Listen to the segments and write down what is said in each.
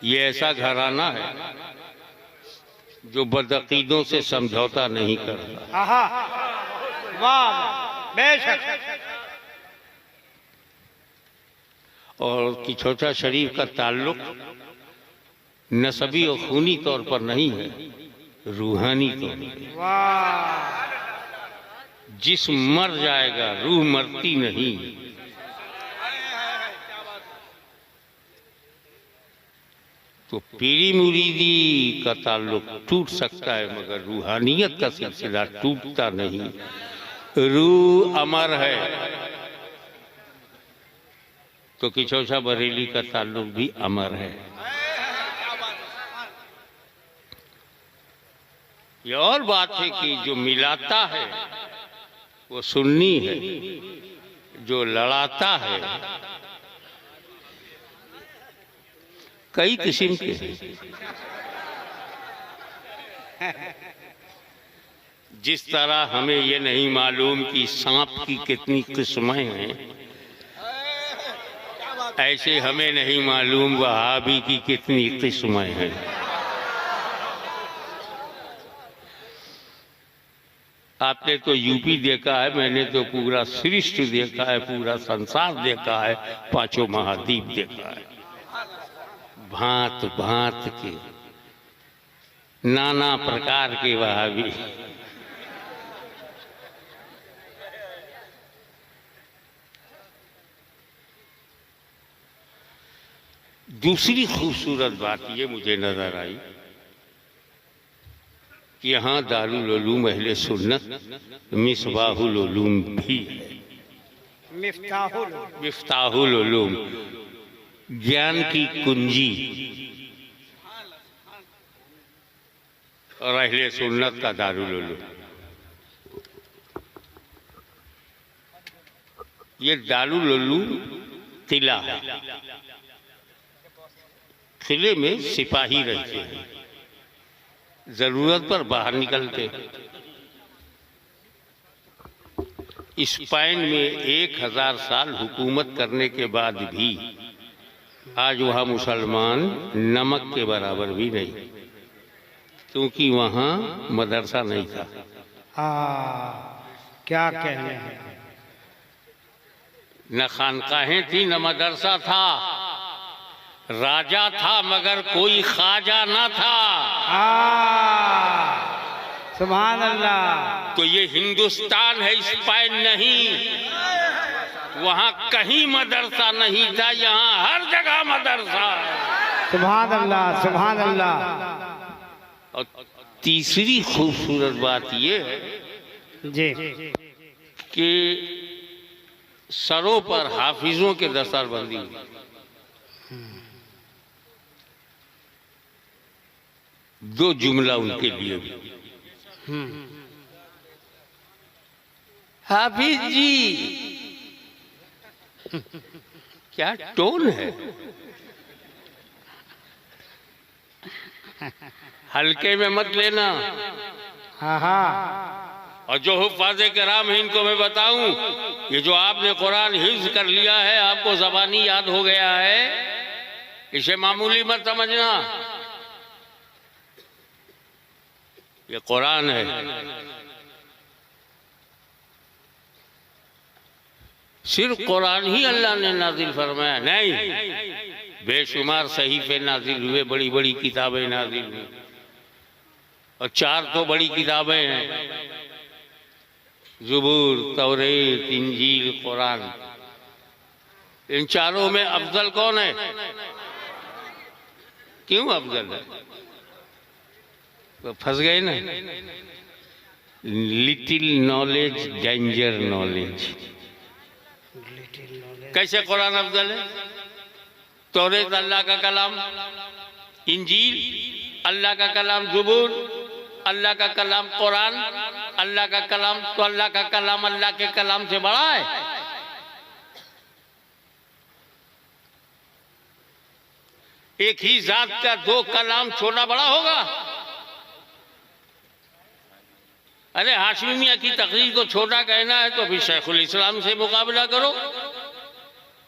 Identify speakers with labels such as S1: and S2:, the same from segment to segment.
S1: ये ऐसा घराना है जो बदअकीदों से समझौता नहीं करता।
S2: वाह, बेशक।
S1: और किछोटा शरीफ का ताल्लुक नसबी और खूनी तौर पर नहीं है, रूहानी तौर पर।
S2: वाह,
S1: जिस्म मर जाएगा, रूह मरती नहीं। तो पीरी मुरीदी का ताल्लुक टूट सकता है मगर रूहानियत का सिलसिला टूटता नहीं। रूह अमर है। तो किचौसा बरेली का ताल्लुक भी अमर है। ये और बात है कि जो मिलाता है वो सुन्नी है, जो लड़ाता है कई किस्म के हैं। जिस तरह हमें ये नहीं मालूम कि सांप की कितनी किस्में हैं, ऐसे हमें नहीं मालूम वहाबी की कितनी किस्में हैं। आपने तो यूपी देखा है, मैंने तो पूरा सृष्टि देखा है, पूरा संसार देखा है, पांचों महाद्वीप देखा है। भांत भांत के नाना प्रकार के वहाबी। दूसरी खूबसूरत बात ये मुझे नजर आई कि यहाँ दारुल उलूम अहले सुन्नत मिसबाहुल उलूम भी है। मिफ्ताहुल उलूम, ज्ञान की कुंजी। और अहले सुन्नत का दारुल उलूम। ये दारुल उलूम किला है। किले में सिपाही रहते हैं, जरूरत पर बाहर निकलते। स्पेन में 1000 साल हुकूमत करने के बाद भी आज वहाँ मुसलमान नमक के बराबर भी नहीं, क्योंकि वहाँ मदरसा नहीं था।
S2: क्या कहने हैं।
S1: न खानकाहें थी न मदरसा था। राजा था मगर कोई ख्वाजा ना था।
S2: सुभान अल्लाह।
S1: तो ये हिंदुस्तान है, स्पेन नहीं। वहाँ कहीं मदरसा नहीं था, यहाँ हर जगह मदरसा है।
S2: सुभान अल्लाह, सुभान अल्लाह।
S1: और तीसरी खूबसूरत बात ये है
S2: जी
S1: कि सरों पर हाफिजों के दस्तरबंदी हुई। दो जुमला उनके लिए भी। हाफिज जी, क्या टोन है। हल्के में मत लेना। और जो हुफ़ाज़े किराम हैं इनको मैं बताऊं, ये जो आपने कुरान हिफ्ज़ कर लिया है, आपको ज़बानी याद हो गया है, इसे मामूली मत समझना। ये कुरान है। सिर्फ कुरान ही अल्लाह ने नाजिल फरमाया नहीं, बेशुमार सहीफे नाजिल हुए, बड़ी बड़ी किताबें नाजिल हुई। और 4 तो बड़ी किताबें हैं, ज़ुबूर, तौरेत, इंजील, कुरान। इन चारों में अफजल कौन है? क्यों अफजल है? तो फंस गए ना। Little knowledge danger knowledge. कैसे कुरान अफजल है? तौरेत अल्लाह का कलाम, इंजील अल्लाह का कलाम, ज़ुबूर अल्लाह का कलाम, कुरान अल्लाह का कलाम। तो अल्लाह का कलाम अल्लाह के कलाम से बड़ा है? एक ही जात का 2 कलाम छोटा बड़ा होगा? अरे हाशमी मियां की तकरीर को छोटा कहना है तो फिर शेखुल इस्लाम से मुकाबला करो।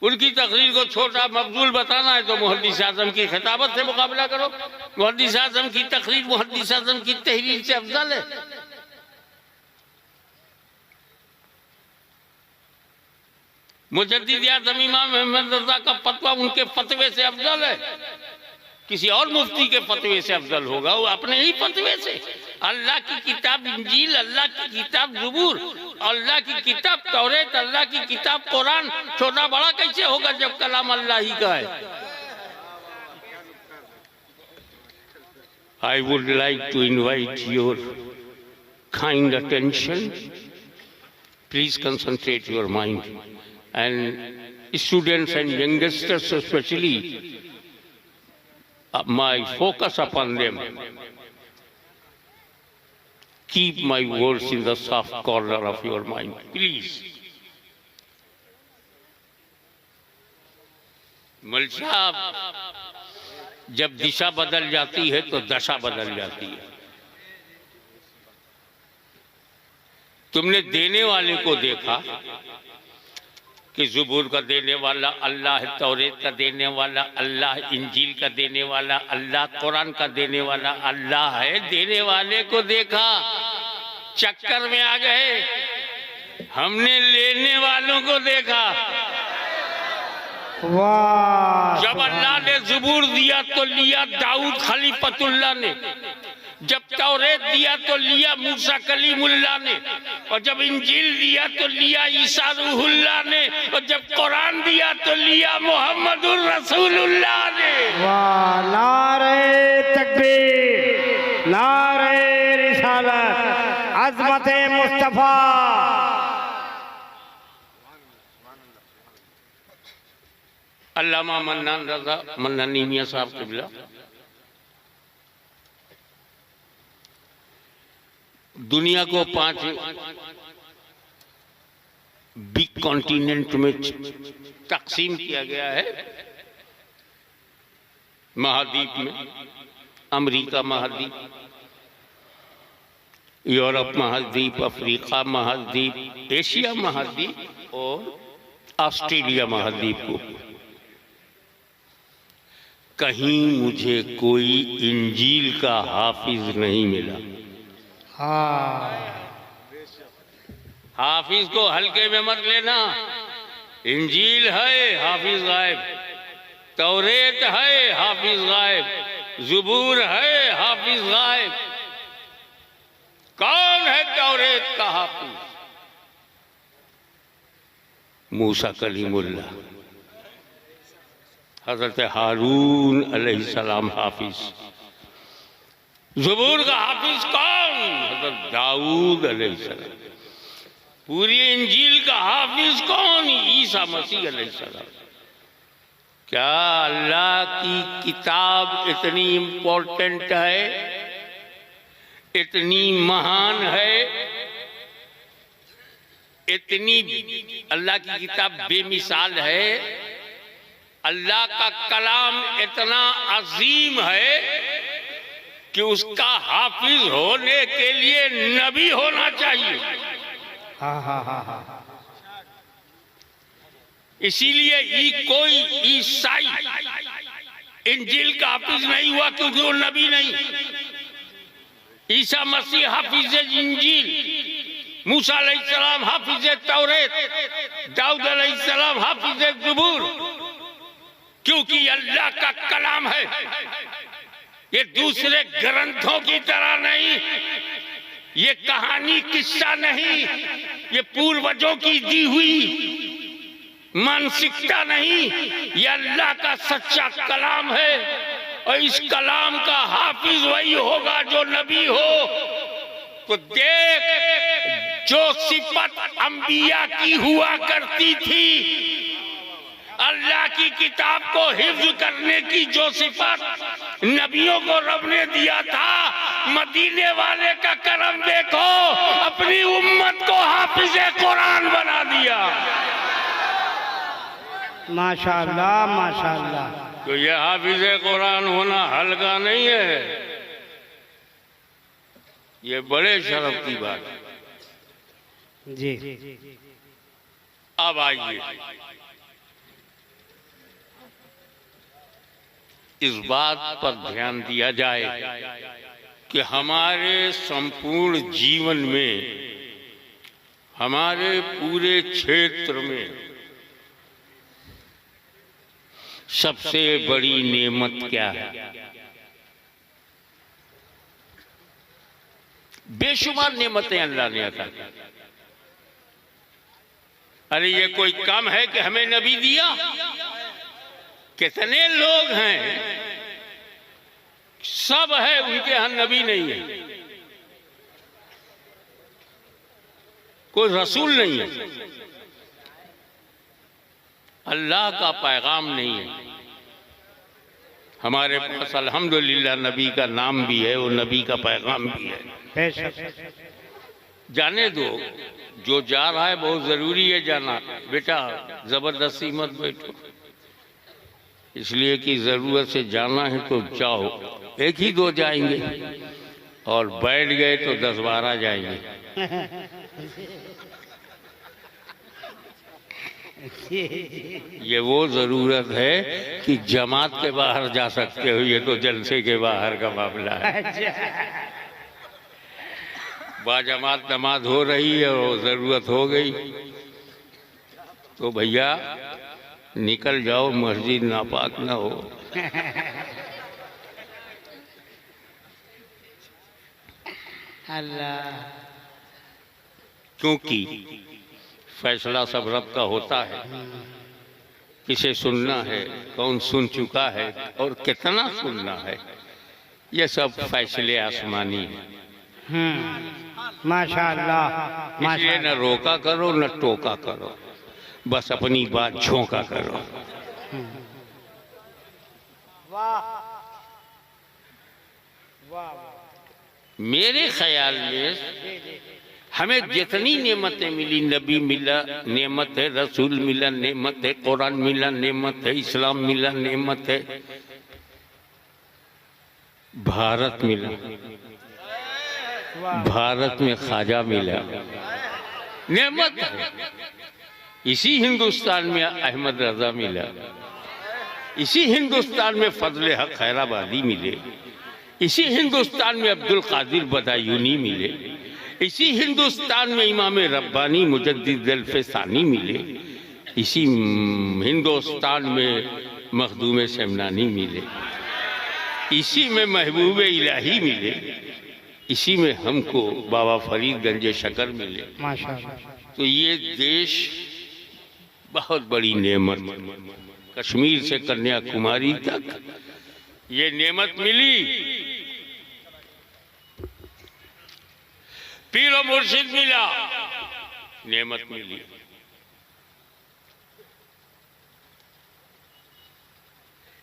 S1: उनकी तकरीर को छोटा मफजूल बताना है तो मुहद्दिस आज़म की खिताबत से मुकाबला करो। मुहद्दिस आज़म की तकरीर मुहद्दिस आज़म की तहरीर से अफजल है। मुजद्दिद आज़म इमाम अहमद रज़ा का फतवा उनके फतवे से अफजल है। किसी और मुफ्ती के फतवे से अफजल होगा? वो अपने ही फतवे से। अल्लाह की किताब इंजील, अल्लाह की किताब ज़बूर, अल्लाह की किताब तौरेत, अल्लाह की किताब कुरान छोटा बड़ा कैसे होगा जब कलाम अल्लाह ही का है? I would like to invite your kind attention. Please concentrate your mind, and students and youngsters especially, my focus upon them. Keep my words in the soft corner of your mind, please. मौलवी साहब, जब दिशा बदल जाती है तो दशा बदल जाती है। तुमने देने वाले को देखा कि ज़बूर का देने वाला अल्लाह है, तौरेत का देने वाला अल्लाह है, इंजील का देने वाला अल्लाह, कुरान का देने वाला अल्लाह है। देने वाले को देखा, चक्कर में आ गए। हमने लेने वालों को देखा।
S2: वाह!
S1: जब अल्लाह ने ज़बूर दिया तो लिया दाऊद खलीफतुल्लाह ने, जब तौरेत दिया तो लिया मूसा कलीमुल्लाह ने, और जब इंजील दिया तो लिया ईसा रूहुल्लाह ने, और जब कुरान दिया तो लिया मोहम्मदुर रसूलुल्लाह ने।
S2: वाह! नारे तकबीर, नारे रिसालत, अज़मत मुस्तफा।
S1: अल्लामा मन्नान रज़ा मन्नानी मियां साहब क़िबला दुनिया को 5 बिग कॉन्टिनेंट में तकसीम किया गया है। महाद्वीप में अमेरिका महाद्वीप, यूरोप महाद्वीप, अफ्रीका महाद्वीप, एशिया महाद्वीप और ऑस्ट्रेलिया महाद्वीप को। कहीं मुझे कोई इंजील का हाफिज नहीं मिला। हाफिज को हल्के में मत लेना। इंजील है, हाफिज गायब। तौरेत है, हाफिज गायब। ज़बूर है, हाफिज गायब। कौन है तौरेत का हाफिज? मूसा कलीमुल्लाह, हजरत हारून अलैहिस्सलाम हाफिज। ज़बूर का हाफिज कौन? हजरत दाऊद अलैहिस्सलाम। पूरी इंजील का हाफिज कौन? ईसा मसीह अलैहिस्सलाम। क्या अल्लाह की किताब इतनी इम्पोर्टेंट है, इतनी महान है, इतनी अल्लाह की किताब बेमिसाल है, अल्लाह का कलाम इतना अजीम है कि उसका हाफिज होने के लिए नबी होना चाहिए। इसीलिए कोई ईसाई इंजील का हाफिज नहीं हुआ क्योंकि वो नबी नहीं। ईसा मसीह हाफिज इंजील, मूसा अलैहिस्सलाम हाफिज तौरेत, दाऊद अलैहिस्सलाम हाफिज ज़बूर, क्योंकि अल्लाह का कलाम है। ये दूसरे ग्रंथों की तरह नहीं, ये कहानी किस्सा नहीं, ये पूर्वजों की दी हुई मानसिकता नहीं, ये अल्लाह का सच्चा कलाम है। और इस कलाम का हाफिज वही होगा जो नबी हो। तो देख, जो सिफत अंबिया की हुआ करती थी, अल्लाह की किताब को हिफ्ज करने की जो सिफत नबियों को रब ने दिया था, मदीने वाले का करम देखो, अपनी उम्मत को हाफिज कुरान बना दिया।
S2: माशाअल्लाह, माशाअल्लाह।
S1: तो यह हाफिज कुरान होना हल्का नहीं है, ये बड़े शर्फ की बात है।
S2: जी।
S1: अब आइए, इस बात पर ध्यान दिया जाए कि हमारे संपूर्ण जीवन में, हमारे पूरे क्षेत्र में सबसे बड़ी नेमत क्या है? बेशुमार नेमतें अल्लाह ने अता की। अरे ये कोई कम है कि हमें नबी दिया? कितने लोग हैं, सब है, उनके यहां नबी नहीं है, कोई रसूल नहीं है, अल्लाह का पैगाम नहीं है। हमारे पास अल्हम्दुलिल्लाह नबी का नाम भी है और नबी का पैगाम भी है। जाने दो, जो जा रहा है बहुत जरूरी है जाना। बेटा जबरदस्ती मत बैठो, इसलिए कि जरूरत से जाना है तो जाओ। एक ही दो जाएंगे और बैठ गए तो 10-12 जाएंगे। ये वो जरूरत है कि जमात के बाहर जा सकते हो, ये तो जलसे के बाहर का मामला है। बाजमात नमाज हो रही है और जरूरत हो गई तो भैया निकल जाओ, मस्जिद नापाक ना हो।
S2: अल्लाह,
S1: क्योंकि फैसला सब रब का होता है, किसे सुनना है, कौन सुन चुका है और कितना सुनना है, ये सब फैसले आसमानी हैं।
S2: माशाअल्लाह।
S1: इसलिए न रोका करो न टोका करो, बस अपनी बात झोंका करो। मेरे ख्याल में हमें जितनी नेमतें मिली, नबी मिला नेमत है, रसूल मिला नेमत है, कुरान मिला नेमत है, इस्लाम मिला नेमत है, भारत मिला, भारत में ख्वाजा मिला नेमत है। इसी हिंदुस्तान में अहमद रजा मिला, इसी हिंदुस्तान में फजले हक खैराबादी मिले, इसी हिंदुस्तान में अब्दुल कादिर बदायूनी मिले, इसी हिंदुस्तान में इमाम रब्बानी मुजद्दिद अल्फसानी मिले, इसी हिंदुस्तान में मखदूम शमनानी मिले, इसी में महबूब इलाही मिले, इसी में हमको बाबा फरीद गंज शकर मिले।
S2: माशाअल्लाह।
S1: तो ये देश बहुत बड़ी नेमत, कश्मीर से कन्याकुमारी तक ये नेमत मिली। पीर और मुर्शिद मिला, नेमत मिली।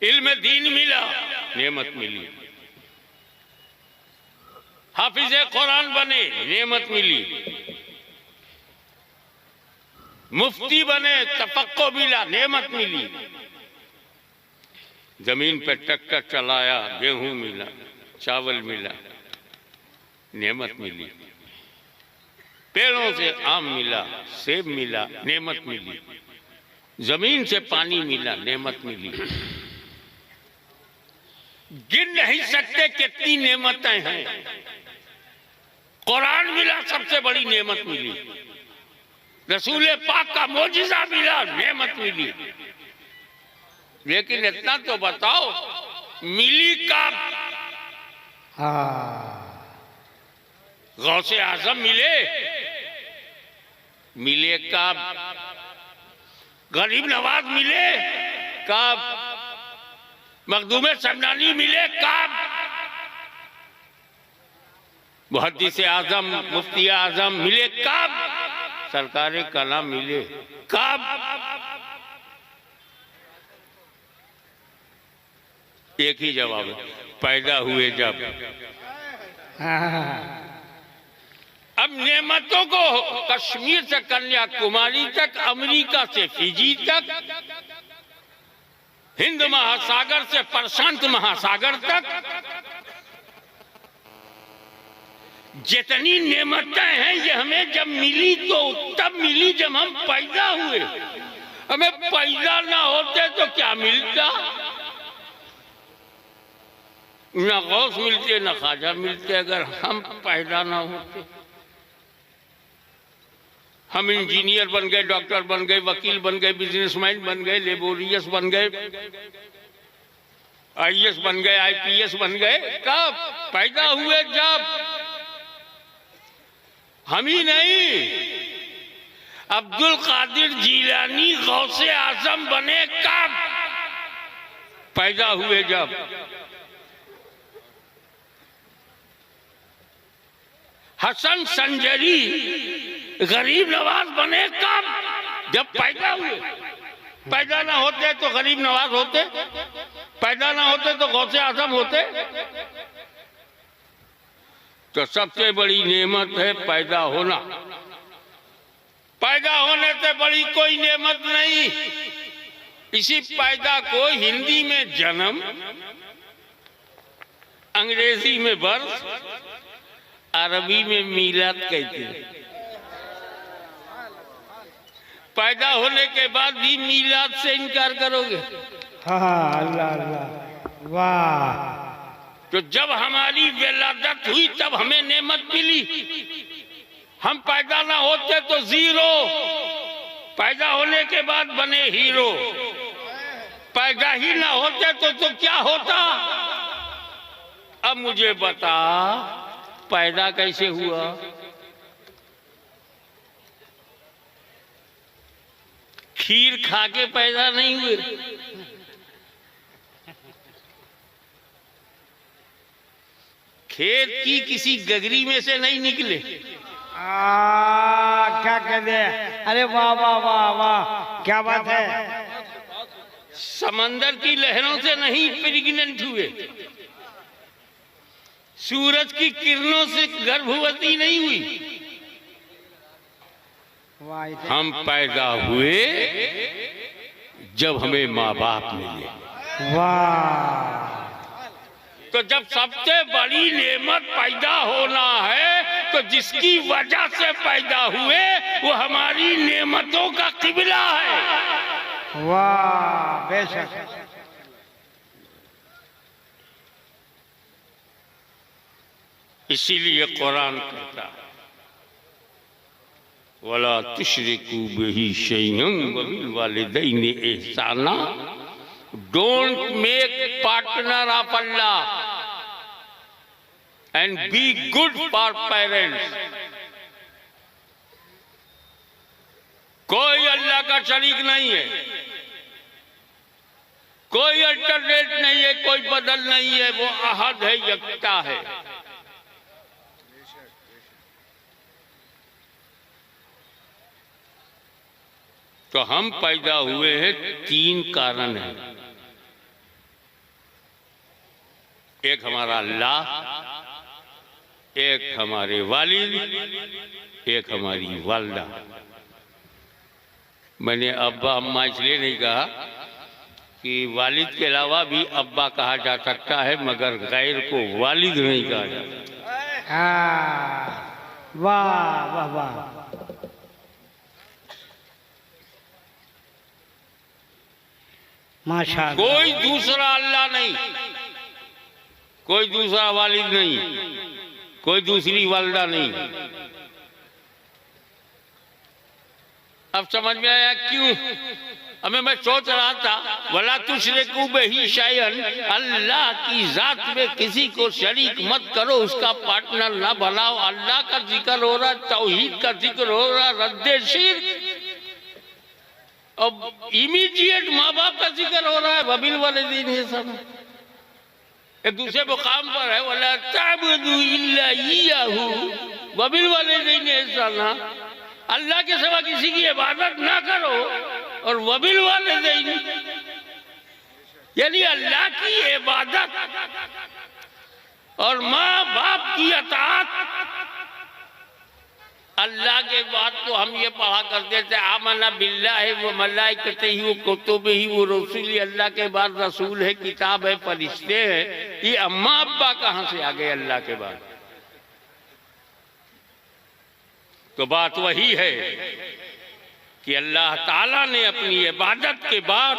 S1: इल्म दीन मिला, नेमत मिली। हाफिज कुरान बने, नेमत मिली। मुफ्ती बने, तफक्को मिला, नेमत मिली। जमीन पे ट्रैक्टर चलाया, गेहूं मिला, चावल मिला, नेमत मिली। पेड़ों से आम मिला, सेब मिला, नेमत मिली। जमीन से पानी मिला, नेमत मिली। गिन नहीं सकते कितनी नेमतें हैं। कुरान मिला, सबसे बड़ी नेमत मिली। रसूल पाक का मोजिजा मिला, नेमत मिली। लेकिन इतना तो बताओ, मिली कब? गौसे आजम मिले, मिले कब? गरीब नवाज मिले कब? मखदूम शमनानी मिले कब? मुहद्दिस आजम, मुफ्ती आजम मिले कब? सरकार कलाम मिले कब? एक ही जवाब है, पैदा हुए जब। अब नेमतों को कश्मीर से कन्याकुमारी तक, अमेरिका से फिजी तक, हिंद महासागर से प्रशांत महासागर तक जितनी नेमतें हैं, ये हमें जब मिली तो तब मिली जब हम पैदा हुए। हमें पैदा ना होते तो क्या मिलता? ना गौस मिलते ना ख्वाजा मिलते अगर हम पैदा ना होते। हम इंजीनियर बन गए, डॉक्टर बन गए, वकील बन गए, बिजनेसमैन बन गए, लेबोरियस बन गए, आईएएस बन गए, आईपीएस बन गए। कब पैदा हुए? जब। हम ही नहीं, अब्दुल कादिर जीलानी गौसे आजम बने कब? पैदा हुए जब। हसन संजरी गरीब नवाज बने कब? जब पैदा हुए। पैदा ना होते तो गरीब नवाज होते, पैदा ना होते तो गौसे आजम होते। तो सबसे बड़ी नेमत है पैदा होना। पैदा होने से बड़ी कोई नेमत नहीं। इसी पैदा को हिंदी में जन्म, अंग्रेजी में बर्थ, अरबी में मीलाद कहते हैं। पैदा होने के बाद भी मीलाद से इनकार करोगे?
S2: हाँ, अल्लाह अल्लाह, वाह।
S1: तो जब हमारी विलादत हुई तब हमें नेमत मिली। हम पैदा ना होते तो जीरो, पैदा होने के बाद बने हीरो। पैदा ही ना होते तो क्या होता? अब मुझे बता, पैदा कैसे हुआ? खीर खा के पैदा नहीं हुए। खेत की किसी गगरी में से नहीं निकले।
S2: क्या कहते हैं? अरे वाह वाह वाह वाह, क्या बात है।
S1: समंदर की लहरों से नहीं प्रेग्नेंट हुए। सूरज की किरणों से गर्भवती नहीं हुई। हम पैदा हुए जब हमें माँ बाप मिले।
S2: वाह।
S1: तो जब सबसे बड़ी नेमत पैदा होना है तो जिसकी वजह से पैदा हुए वो हमारी नेमतों का किबला है।
S2: वाह, बेशक।
S1: इसीलिए कुरान कहता है वला तुशरिकू बिही शैअन व बिल वालिदैनि इहसाना। Don't make partner of Allah and be good for parents. कोई अल्लाह का शरीक नहीं है, कोई अल्टरनेट नहीं है, कोई बदल नहीं है। वो अहद है, यक्ता है। तो हम पैदा हुए हैं, तीन कारण हैं। एक हमारा अल्लाह, एक हमारे वालिद, एक हमारी वालदा। मैंने अब्बा अम्मा इसलिए नहीं कहा कि वालिद के अलावा भी अब्बा कहा जा सकता है, मगर गैर को वालिद नहीं कहा जाता।
S2: वाह वाह वाह। माशाअल्लाह।
S1: कोई दूसरा अल्लाह नहीं, कोई दूसरा वालिद नहीं, कोई दूसरी वालदा नहीं। अब समझ में आया क्यों? अब मैं सोच रहा था वला तुशरिकू बिही शैअन, अल्लाह की जात में किसी को शरीक मत करो, उसका पार्टनर ना बनाओ। अल्लाह का जिक्र हो रहा, तौहीद का जिक्र हो रहा, रद्दे शिर्क। अब इमीडिएट माँ बाप का जिक्र हो रहा है, वबिल वालिदैन इहसाना। एक दूसरे मुकाम पर है वला ताबुदू इल्ला इय्याहू वबिल वालिदैन इहसाना। अल्लाह के सिवा किसी की इबादत ना करो और वबिल वालिदैन, यानी अल्लाह की इबादत और माँ बाप की अताअत। अल्लाह के बाद तो हम ये पढ़ा करते थे आमना बिल्लाहि व मलाइकतिही व कुतुबिही व रसूलिही। अल्लाह के बाद रसूल है, किताब है, फरिश्ते हैं। ये अम्मा अब्बा कहाँ से आ गए अल्लाह के बाद? तो बात वही है कि अल्लाह ताला ने अपनी इबादत के बाद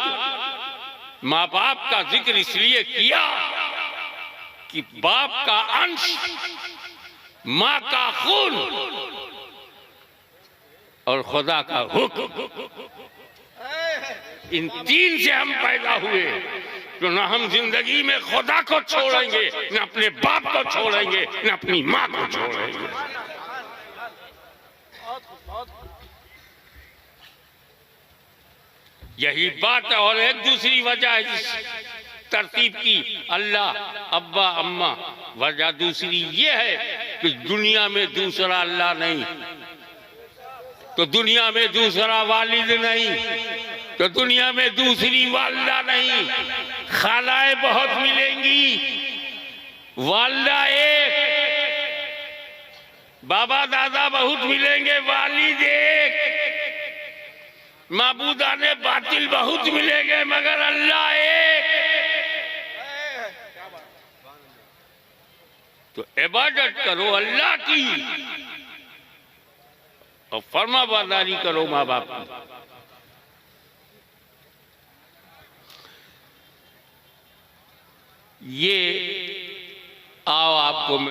S1: माँ बाप का जिक्र इसलिए किया कि बाप का अंश, माँ का खून और खुदा का हुक्म, इन तीन से हम पैदा हुए। तो ना हम जिंदगी में खुदा को छोड़ेंगे, न अपने बाप को छोड़ेंगे, न अपनी माँ को छोड़ेंगे। यही बात है। और एक दूसरी वजह है इस तरतीब की, अल्लाह, अब्बा, अम्मा। वजह दूसरी ये है कि दुनिया में दूसरा अल्लाह नहीं, तो दुनिया में दूसरा वालिद नहीं, तो दुनिया में दूसरी वालदा नहीं। खालाएं बहुत मिलेंगी, वालदा एक, बाबा दादा बहुत मिलेंगे, वालिद एक। माबूदाने बातिल बहुत मिलेंगे, मगर अल्लाह एक। तो इबादत करो अल्लाह की और फर्माबरदारी करो माँ बाप की। ये आओ आपको मैं